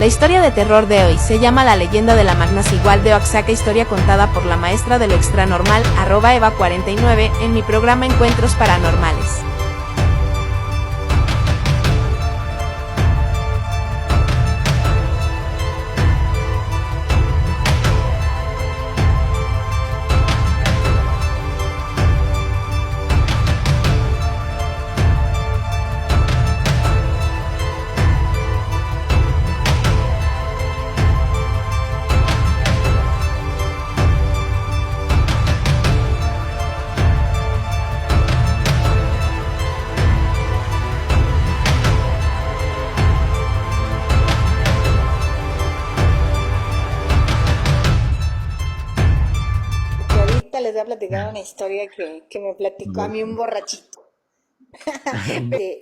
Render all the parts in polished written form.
La historia de terror de hoy se llama La leyenda de la Magna Sigual de Oaxaca, historia contada por la maestra de lo extranormal, @eva49, en mi programa Encuentros Paranormales. Ahorita les voy a platicar una historia que me platicó a mí un borrachito.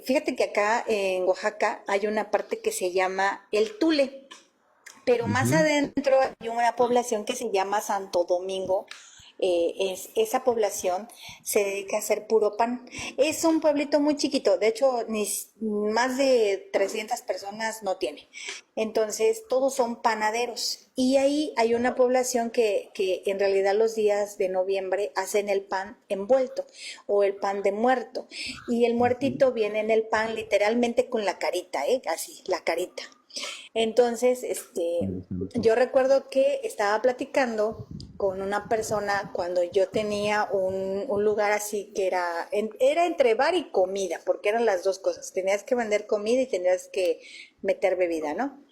Fíjate que acá en Oaxaca hay una parte que se llama el Tule, pero más Ujú. adentro hay una población que se llama Santo Domingo. Esa población se dedica a hacer puro pan. Es un pueblito muy chiquito, de hecho más de 300 personas no tiene. Entonces todos son panaderos y ahí hay una población que en realidad los días de noviembre hacen el pan envuelto o el pan de muerto, y el Ujú. muertito viene en el pan literalmente con la carita, así, la carita. Entonces, Interesante. yo recuerdo que estaba platicando con una persona cuando yo tenía un lugar así que era entre bar y comida, porque eran las dos cosas. Tenías que vender comida y tenías que meter bebida, ¿no?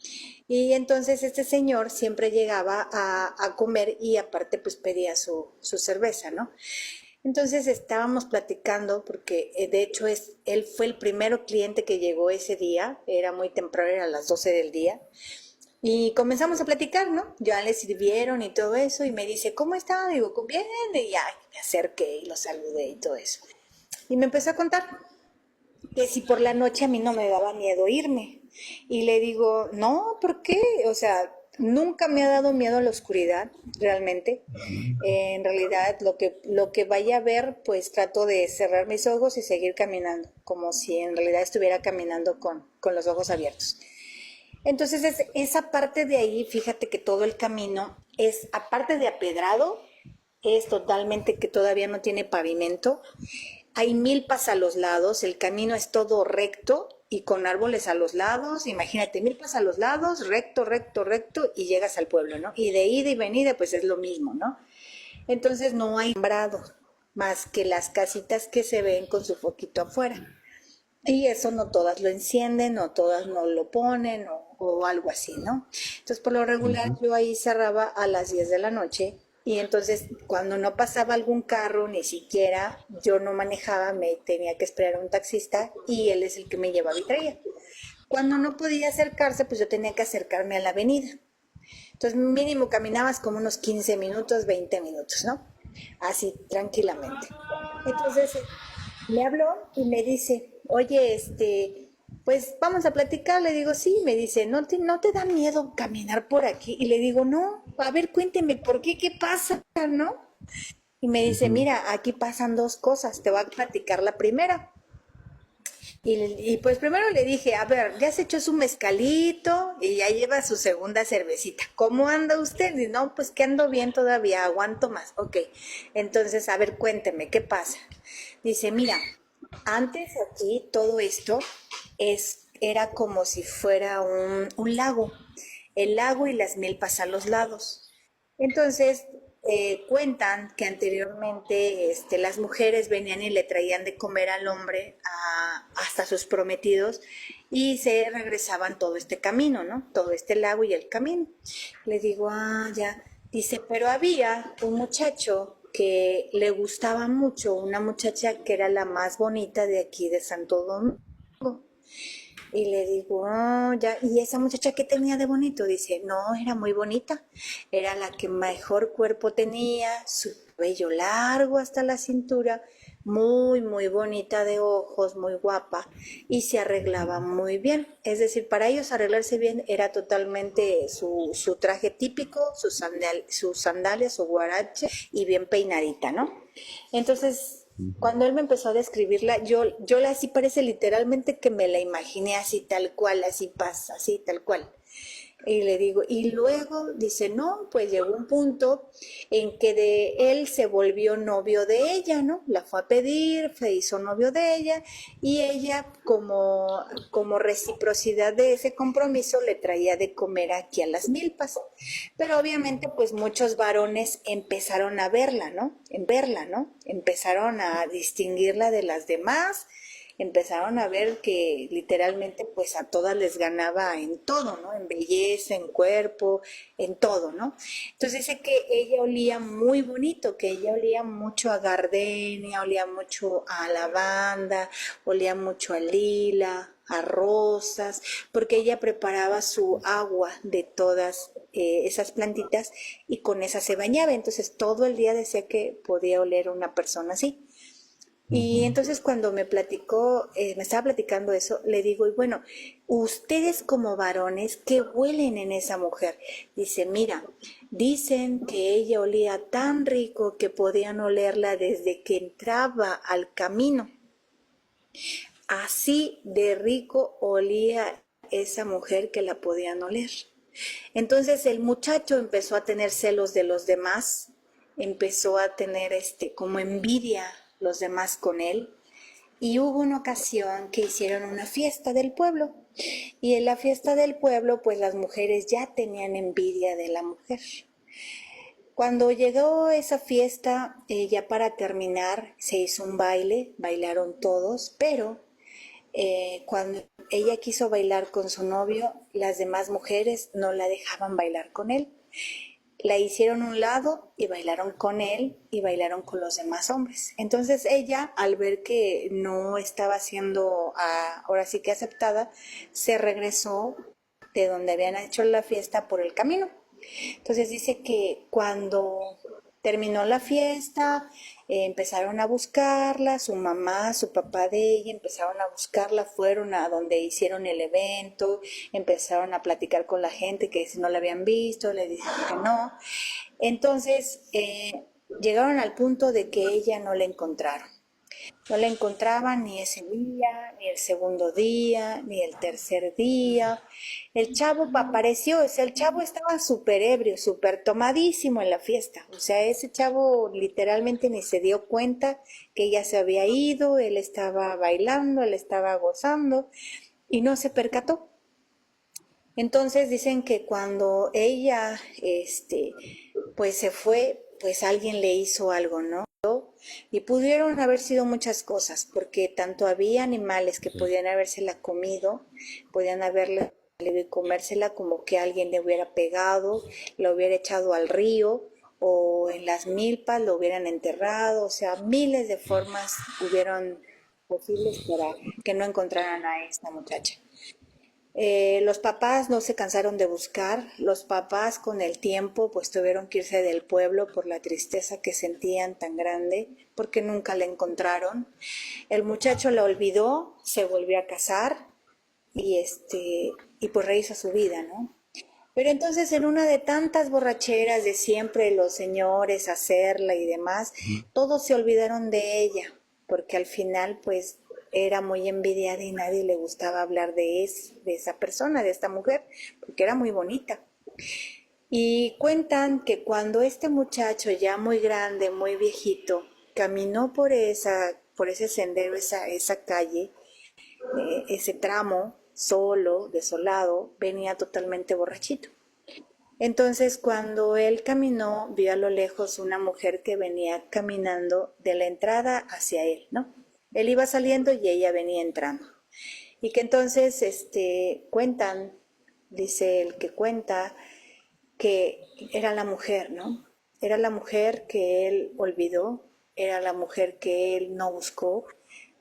Y entonces este señor siempre llegaba a comer y aparte pues pedía su cerveza, ¿no? Entonces estábamos platicando porque de hecho él fue el primero cliente que llegó ese día, era muy temprano, era a las 12 del día, y comenzamos a platicar, ¿no? Ya le sirvieron y todo eso, y me dice, ¿cómo está? Digo, bien, y ya me acerqué y lo saludé y todo eso. Y me empezó a contar que si por la noche a mí no me daba miedo irme. Y le digo, no, ¿por qué? O sea, nunca me ha dado miedo la oscuridad, realmente. Ujú. En realidad, lo que vaya a ver, pues trato de cerrar mis ojos y seguir caminando, como si en realidad estuviera caminando con los ojos abiertos. Entonces, esa parte de ahí, fíjate que todo el camino es, aparte de apedrado, es totalmente que todavía no tiene pavimento. Hay milpas a los lados, el camino es todo recto y con árboles a los lados. Imagínate, milpas a los lados, recto, recto, recto, y llegas al pueblo, ¿no? Y de ida y venida, pues es lo mismo, ¿no? Entonces no hay alumbrado más que las casitas que se ven con su foquito afuera. Y eso no todas lo encienden, no todas no lo ponen o algo así, ¿no? Entonces, por lo regular, Ujú. yo ahí cerraba a las 10 de la noche y entonces cuando no pasaba algún carro, ni siquiera yo no manejaba, me tenía que esperar a un taxista y él es el que me llevaba y traía. Cuando no podía acercarse, pues yo tenía que acercarme a la avenida. Entonces, mínimo caminabas como unos 15 minutos, 20 minutos, ¿no? Así, tranquilamente. Entonces, me habló y me dice, oye, pues vamos a platicar. Le digo, sí. Me dice, ¿no te da miedo caminar por aquí? Y le digo, no, a ver, cuénteme, ¿por qué? ¿Qué pasa? ¿No? Y me dice, Ujú. mira, aquí pasan dos cosas, te voy a platicar la primera. Y pues primero le dije, a ver, ya se echó su mezcalito y ya lleva su segunda cervecita. ¿Cómo anda usted? Y no, pues que ando bien todavía, aguanto más. Ok, entonces, a ver, cuénteme, ¿qué pasa? Dice, mira, antes aquí todo esto era como si fuera un lago. El lago y las milpas a los lados. Entonces, cuentan que anteriormente las mujeres venían y le traían de comer al hombre hasta sus prometidos y se regresaban todo este camino, ¿no? Todo este lago y el camino. Le digo, ya. Dice, pero había un muchacho que le gustaba mucho, una muchacha que era la más bonita de aquí de Santo Domingo. Y le digo, ya, ¿y esa muchacha qué tenía de bonito? Dice, no, era muy bonita, era la que mejor cuerpo tenía, su cabello largo hasta la cintura, muy, muy bonita de ojos, muy guapa, y se arreglaba Ujú. muy bien. Es decir, para ellos arreglarse bien era totalmente su traje típico, sus sandalias, su guarache, y bien peinadita, ¿no? Entonces, Ujú. cuando él me empezó a describirla, yo la así parece literalmente que me la imaginé así tal cual, así pasa, así tal cual. Y le digo, y luego dice, no, pues llegó un punto en que de él se volvió novio de ella, ¿no? La fue a pedir, se hizo novio de ella y ella como reciprocidad de ese compromiso le traía de comer aquí a las milpas. Pero obviamente pues muchos varones empezaron a verla, ¿no? En verla, ¿no? Empezaron a distinguirla de las demás, empezaron a ver que literalmente pues a todas les ganaba en todo, ¿no? En belleza, en cuerpo, en todo, ¿no? Entonces dice que ella olía muy bonito, que ella olía mucho a gardenia, olía mucho a lavanda, olía mucho a lila, a rosas, porque ella preparaba su agua de todas esas plantitas y con esas se bañaba. Entonces todo el día decía que podía oler a una persona así. Y entonces cuando me platicó, me estaba platicando eso, le digo, y bueno, ustedes como varones, ¿qué huelen en esa mujer? Dice, mira, dicen que ella olía tan rico que podían olerla desde que entraba al camino. Así de rico olía esa mujer que la podían oler. Entonces el muchacho empezó a tener celos de los demás, empezó a tener como envidia los demás con él. Y hubo una ocasión que hicieron una fiesta del pueblo. Y en la fiesta del pueblo, pues las mujeres ya tenían envidia de la mujer. Cuando llegó esa fiesta, ya para terminar, se hizo un baile, bailaron todos, pero cuando ella quiso bailar con su novio, las demás mujeres no la dejaban bailar con él. La hicieron a un lado y bailaron con él y bailaron con los demás hombres. Entonces ella, al ver que no estaba siendo ahora sí que aceptada, se regresó de donde habían hecho la fiesta por el camino. Entonces dice que cuando terminó la fiesta, empezaron a buscarla, su mamá, su papá de ella, empezaron a buscarla, fueron a donde hicieron el evento, empezaron a platicar con la gente que si no la habían visto, le dijeron que no. Entonces llegaron al punto de que ella no la encontraron. No la encontraban ni ese día, ni el segundo día, ni el tercer día. El chavo apareció, o sea, el chavo estaba súper ebrio, súper tomadísimo en la fiesta. O sea, ese chavo literalmente ni se dio cuenta que ella se había ido, él estaba bailando, él estaba gozando y no se percató. Entonces dicen que cuando ella, pues se fue, pues alguien le hizo algo, ¿no? Y pudieron haber sido muchas cosas, porque tanto había animales que podían habérsela comido, podían haberle comérsela como que alguien le hubiera pegado, lo hubiera echado al río o en las milpas lo hubieran enterrado, o sea, miles de formas hubieron posibles para que no encontraran a esta muchacha. Los papás no se cansaron de buscar, los papás con el tiempo pues tuvieron que irse del pueblo por la tristeza que sentían tan grande, porque nunca la encontraron. El muchacho la olvidó, se volvió a casar y pues rehizo su vida, ¿no? Pero entonces en una de tantas borracheras de siempre los señores hacerla y demás, todos se olvidaron de ella, porque al final pues era muy envidiada y nadie le gustaba hablar de esa persona, de esta mujer, porque era muy bonita. Y cuentan que cuando este muchacho ya muy grande, muy viejito, caminó por ese sendero, esa calle, ese tramo, solo, desolado, venía totalmente borrachito. Entonces, cuando él caminó, vio a lo lejos una mujer que venía caminando de la entrada hacia él, ¿no? Él iba saliendo y ella venía entrando. Y que entonces, cuentan, dice el que cuenta, que era la mujer, ¿no? Era la mujer que él olvidó, era la mujer que él no buscó,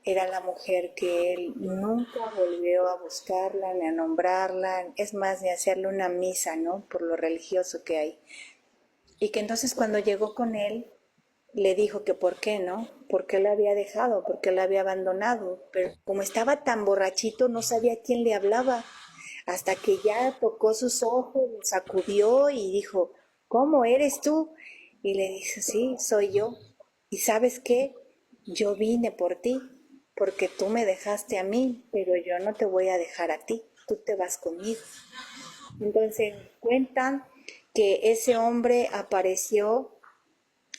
era la mujer que él nunca volvió a buscarla, ni a nombrarla, es más, ni a hacerle una misa, ¿no? Por lo religioso que hay. Y que entonces cuando llegó con él, le dijo que por qué, ¿no? ¿Por qué la había dejado? ¿Por qué la había abandonado? Pero como estaba tan borrachito, no sabía quién le hablaba. Hasta que ya tocó sus ojos, lo sacudió y dijo, ¿cómo eres tú? Y le dice, sí, soy yo. ¿Y sabes qué? Yo vine por ti, porque tú me dejaste a mí, pero yo no te voy a dejar a ti, tú te vas conmigo. Entonces cuentan que ese hombre apareció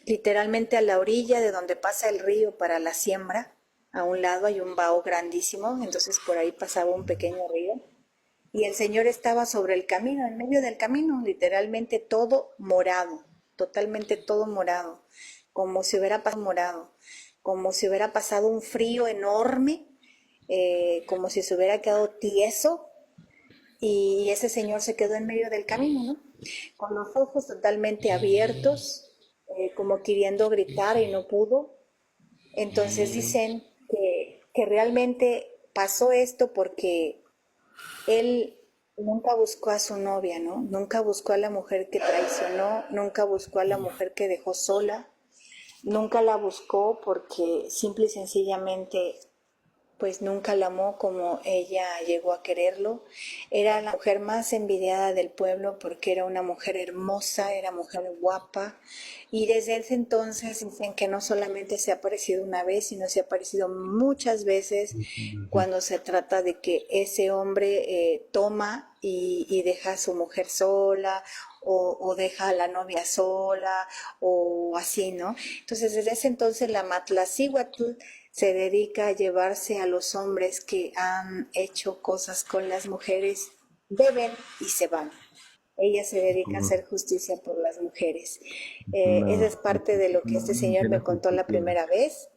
literalmente a la orilla de donde pasa el río para la siembra. A un lado hay un vaho grandísimo, entonces por ahí pasaba un pequeño río. Y el Señor estaba sobre el camino, en medio del camino, literalmente todo morado, totalmente todo morado, como si hubiera pasado morado, como si hubiera pasado un frío enorme, como si se hubiera quedado tieso, y ese Señor se quedó en medio del camino, ¿no? Con los ojos totalmente abiertos, como queriendo gritar y no pudo. Entonces dicen que realmente pasó esto porque él nunca buscó a su novia, ¿no? Nunca buscó a la mujer que traicionó, nunca buscó a la mujer que dejó sola, nunca la buscó porque simple y sencillamente pues nunca la amó como ella llegó a quererlo. Era la mujer más envidiada del pueblo porque era una mujer hermosa, era mujer guapa. Y desde ese entonces dicen que no solamente se ha aparecido una vez, sino se ha aparecido muchas veces cuando se trata de que ese hombre toma y deja a su mujer sola o deja a la novia sola o así, ¿no? Entonces desde ese entonces la Matlacíhuatl se dedica a llevarse a los hombres que han hecho cosas con las mujeres, beben y se van. Ella se dedica a hacer justicia por las mujeres. Esa es parte de lo que este señor me contó la primera vez.